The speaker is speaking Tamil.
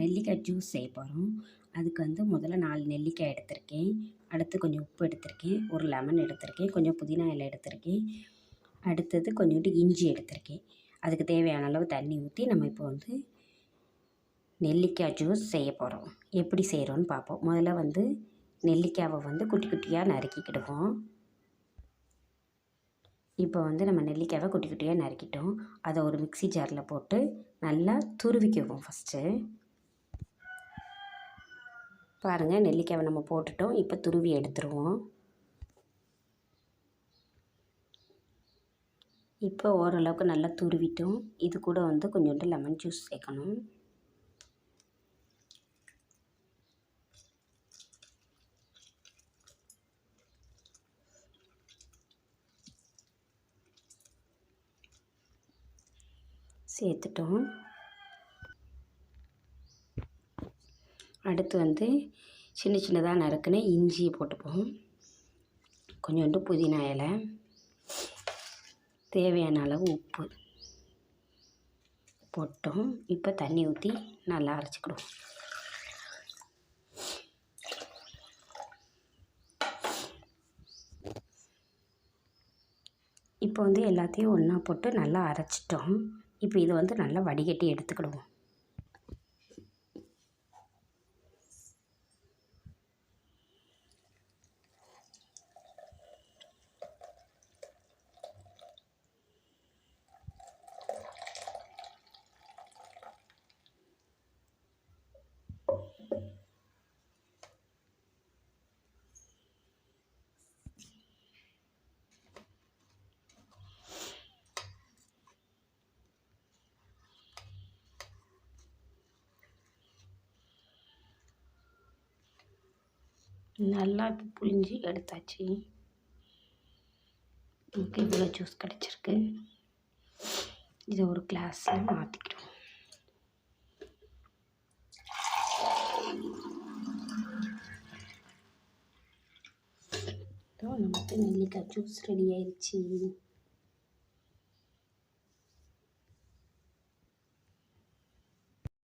நெல்லிக்காய் ஜூஸ் செய்ய போகிறோம். அதுக்கு வந்து முதல்ல 4 நெல்லிக்காய் எடுத்திருக்கேன். அடுத்து கொஞ்சம் உப்பு எடுத்திருக்கேன். ஒரு லெமன் எடுத்திருக்கேன். கொஞ்சம் புதினா இலை எடுத்திருக்கேன். அடுத்தது கொஞ்சோண்டு இஞ்சி எடுத்திருக்கேன். அதுக்கு தேவையான அளவு தண்ணி ஊற்றி நம்ம இப்போ வந்து நெல்லிக்காய் ஜூஸ் செய்ய போகிறோம். எப்படி செய்கிறோன்னு பார்ப்போம். முதல்ல வந்து நெல்லிக்காவை வந்து குட்டி குட்டியாக நறுக்கிக்கிடுவோம். இப்போ வந்து நம்ம நெல்லிக்காவை குட்டி குட்டியாக நறுக்கிட்டோம். அதை ஒரு மிக்ஸி ஜாரில் போட்டு நல்லா துருவிக்குவோம் ஃபஸ்ட்டு. பாருங்கள், நெல்லிக்காவை நம்ம போட்டுட்டோம். இப்போ துருவி எடுத்துருவோம். இப்போ ஓரளவுக்கு நல்லா துருவிட்டோம். இது கூட வந்து கொஞ்சோண்டு லெமன் ஜூஸ் சேர்க்கணும். சேர்த்துட்டோம். அடுத்து வந்து சின்ன சின்னதாக நறுக்குன இஞ்சியை போட்டுப்போம். கொஞ்சோண்டு புதினா இலை, தேவையான அளவு உப்பு போட்டோம். இப்போ தண்ணி ஊற்றி நல்லா அரைச்சிக்கிடுவோம். இப்போ வந்து எல்லாத்தையும் ஒன்றா போட்டு நல்லா அரைச்சிட்டோம். இப்போ இதை வந்து நல்லா வடிகட்டி எடுத்துக்கிடுவோம். நல்லா இப்போ புழிஞ்சி எடுத்தாச்சு. நமக்கு இவ்வளோ ஜூஸ் கிடச்சிருக்கு. இதை ஒரு கிளாஸில் மாற்றிக்கிடுவோம். நமக்கு நெல்லிக்காய் ஜூஸ் ரெடி ஆயிடுச்சு.